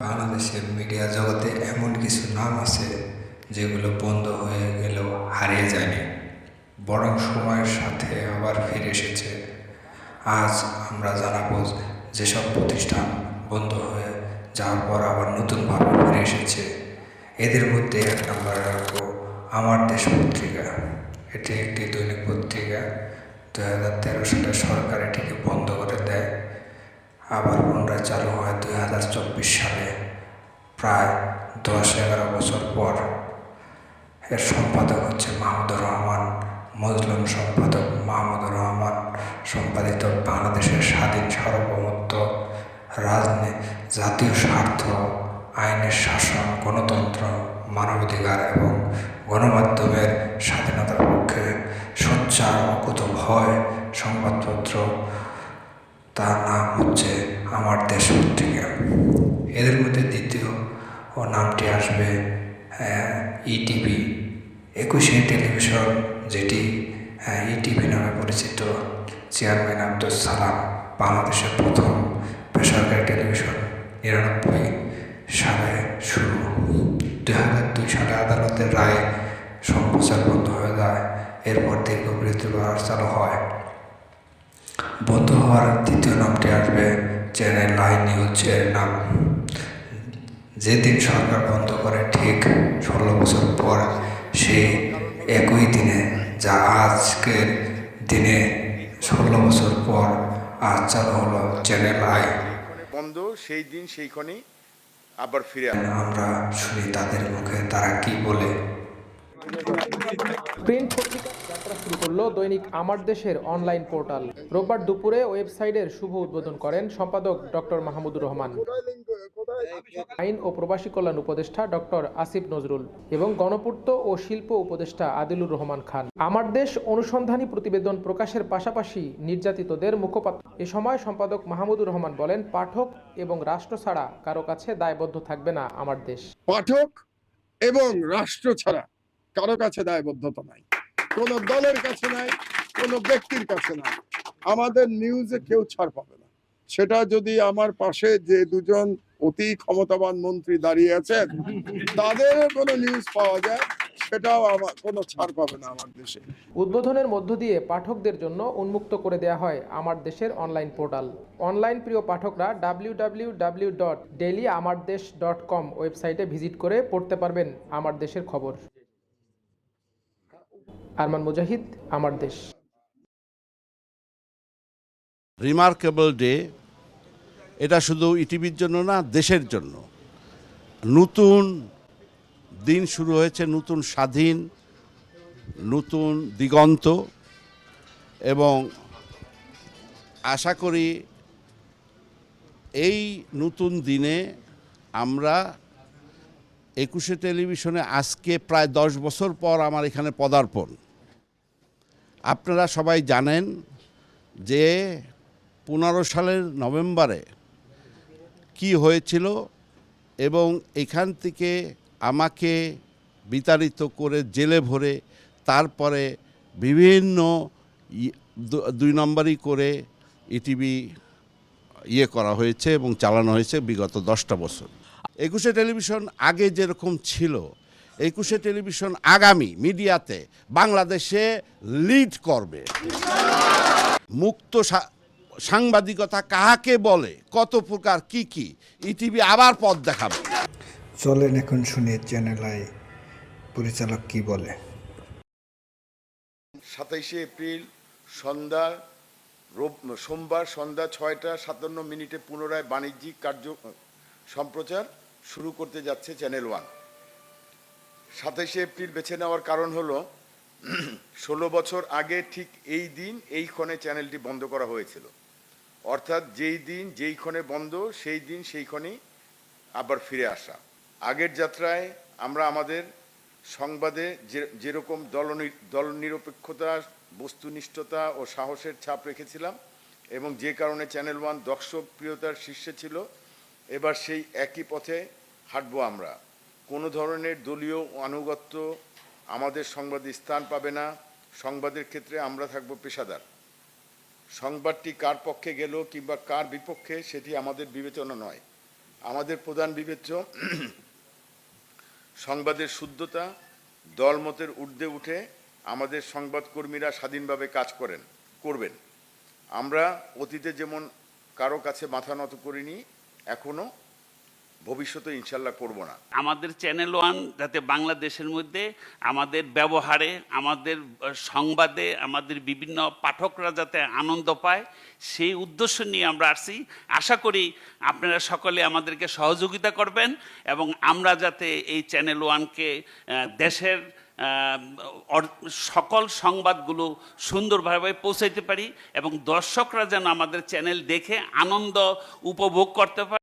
বাংলাদেশের মিডিয়া জগতে এমন কিছু নাম আছে যেগুলো বন্ধ হয়ে গেলেও হারিয়ে যায়নি, বরং সময়ের সাথে আবার ফিরে এসেছে। আজ আমরা জানাবো যেসব প্রতিষ্ঠান বন্ধ হয়ে যাওয়ার পর আবার নতুনভাবে ফিরে এসেছে। এদের মধ্যে এক নম্বরে রাখবো আমার দেশ পত্রিকা। এটি একটি দৈনিক পত্রিকা। 2013 সালে সরকার এটিকে বন্ধ করে দেয়, আবার পুনরায় চালু হয় 2024 সালে, প্রায় 10-11 বছর পর। এর সম্পাদক হচ্ছে মাহমুদুর রহমান, মজলুম সম্পাদক মাহমুদুর রহমান। সম্পাদিত বাংলাদেশের স্বাধীন সার্বভৌমত্ব, জাতীয় স্বার্থ, আইনের শাসন, গণতন্ত্র, মানবাধিকার এবং গণমাধ্যমের স্বাধীনতার পক্ষে সোচ্চার অকুতোভয় সংবাদপত্র। তার নাম হচ্ছে আমার দেশ পত্রিকা। এদের মধ্যে দ্বিতীয় নামটি আসবে ইটিভি, একুশে টেলিভিশন, যেটি ইটিভি নামে পরিচিত। চেয়ারম্যান আব্দুল সালাম, বাংলাদেশের প্রথম বেসরকারি টেলিভিশন, 1999 সালে শুরু। 2002 সালে আদালতের রায়ে সম্প্রচার বন্ধ হয়ে যায়। এরপর দীর্ঘ বিরতির পর চালু হয়। বন্ধ হওয়ার দ্বিতীয় নামটি আসবে চ্যানেল আই নিউজ এর নাম। যেদিন সরকার বন্ধ করে ঠিক 16 বছর পর, সেই একই দিনে, যা আজকের দিনে 16 বছর পর আজ চালু হলো চ্যানেল আই। বন্ধ সেই দিন সেইখানেই আবার ফিরে আমরা শুনি তাদের মুখে তারা কি বলে। প্রিন্ট পত্রিকার যাত্রা শুরু করলো দৈনিক আমার দেশের অনলাইন পোর্টাল। রোববার দুপুরে ওয়েবসাইটের শুভ উদ্বোধন করেন সম্পাদক ডক্টর মাহমুদুর রহমান, আইন ও প্রবাসী কল্যাণ উপদেষ্টা ডক্টর আসিফ নজরুল এবং গণপূর্ত ও শিল্প উপদেষ্টা আদিলুর রহমান খান। আমার দেশ অনুসন্ধানী প্রতিবেদন প্রকাশের পাশাপাশি নির্যাতিতদের মুখপাত্র। এ সময় সম্পাদক মাহমুদুর রহমান বলেন, পাঠক এবং রাষ্ট্র ছাড়া কারো কাছে দায়বদ্ধ থাকবে না আমার দেশ। পাঠক এবং রাষ্ট্র ছাড়া কারো কাছে দায়বদ্ধতা নাই, কোনো দলের কাছে নাই, কোনো ব্যক্তির কাছে নাই। আমাদের নিউজে কেউ ছাড় পাবে না। সেটা যদি আমার পাশে যে দুজন অতি ক্ষমতাবান মন্ত্রী দাঁড়িয়ে আছেন তাদের কোনো নিউজ পাওয়া যায়, সেটাও আমার কোনো ছাড় পাবে না আমার দেশে। উদ্বোধনের মধ্য দিয়ে পাঠকদের জন্য উন্মুক্ত করে দেয়া হয় আমার দেশের অনলাইন পোর্টাল। অনলাইন প্রিয় পাঠকরা www.dailyamardesh.com ওয়েবসাইটে ভিজিট করে পড়তে পারবেন আমার দেশের খবর। আরমান মুজাহিদ, আমার দেশ। রিমার্কেবল ডে, এটা শুধু ইটিভির জন্য না, দেশের জন্য। নতুন দিন শুরু হয়েছে, নতুন স্বাধীন, নতুন দিগন্ত, এবং আশা করি এই নতুন দিনে আমরা একুশে টেলিভিশনে আজকে প্রায় 10 বছর পর আমার এখানে পদার্পণ। আপনারা সবাই জানেন যে 15 সালের নভেম্বরে কি হয়েছিল, এবং এখান থেকে আমাকে বিতাড়িত করে জেলে ভরে তারপরে বিভিন্ন 2 নম্বরই করে ইটিভি করা হয়েছে এবং চালানো হয়েছে বিগত 10টা বছর। একুশে টেলিভিশন আগে যেরকম ছিল, একুশে টেলিভিশন আগামী মিডিয়াতে বাংলাদেশে লিড করবে। মুক্ত সাংবাদিকতা কাহাকে বলে, কত প্রকার, কি কি, ইটিভি আবার পথ দেখাবে। চলেন এখন শুনি চ্যানেল আই পরিচালক কি বলে। 27 এপ্রিল সোমবার সন্ধ্যা 6টা 57 পুনরায় বাণিজ্যিক সম্প্রচার শুরু করতে যাচ্ছে চ্যানেল ওয়ান। 27 এপ্রিল বেছে নেওয়ার কারণ হলো 16 বছর আগে ঠিক এই দিন এই ক্ষণে চ্যানেলটি বন্ধ করা হয়েছিল। অর্থাৎ যেই দিন যেই ক্ষণে বন্ধ, সেই দিন সেই ক্ষণেই আবার ফিরে আসা। আগের যাত্রায় আমরা আমাদের সংবাদে যেরকম দলনিরপেক্ষতা, বস্তুনিষ্ঠতা ও সাহসের ছাপ রেখেছিলাম এবং যে কারণে চ্যানেল ওয়ান দর্শকপ্রিয়তার শীর্ষে ছিল, এবার সেই একই পথে হাঁটবো আমরা। কোনো ধরনের দলীয় আনুগত্য আমাদের সংবাদে স্থান পাবে না। সংবাদের ক্ষেত্রে আমরা থাকব পেশাদার। সংবাদটি কার পক্ষে গেল কিংবা কার বিপক্ষে সেটি আমাদের বিবেচনা নয়। আমাদের প্রধান বিবেচ্য সংবাদের শুদ্ধতা, দলমতের ঊর্ধ্বে উঠে আমাদের সংবাদকর্মীরা স্বাধীনভাবে কাজ করবেন। আমরা অতীতে যেমন কারো কাছে মাথা নত করিনি, এখনো ভবিষ্যতে ইনশাল্লাহ করব না। আমাদের চ্যানেল ওয়ান যাতে বাংলাদেশের মধ্যে আমাদের ব্যবহারে, আমাদের সংবাদে, আমাদের বিভিন্ন পাঠকরা যাতে আনন্দ পায়, সেই উদ্দেশ্য নিয়ে আমরা আসছি। আশা করি আপনারা সকলে আমাদেরকে সহযোগিতা করবেন এবং আমরা যাতে এই চ্যানেল ওয়ানকে দেশের সকল সংবাদগুলো সুন্দরভাবে পৌঁছাইতে পারি এবং দর্শকরা যেন আমাদের চ্যানেল দেখে আনন্দ উপভোগ করতে পারে।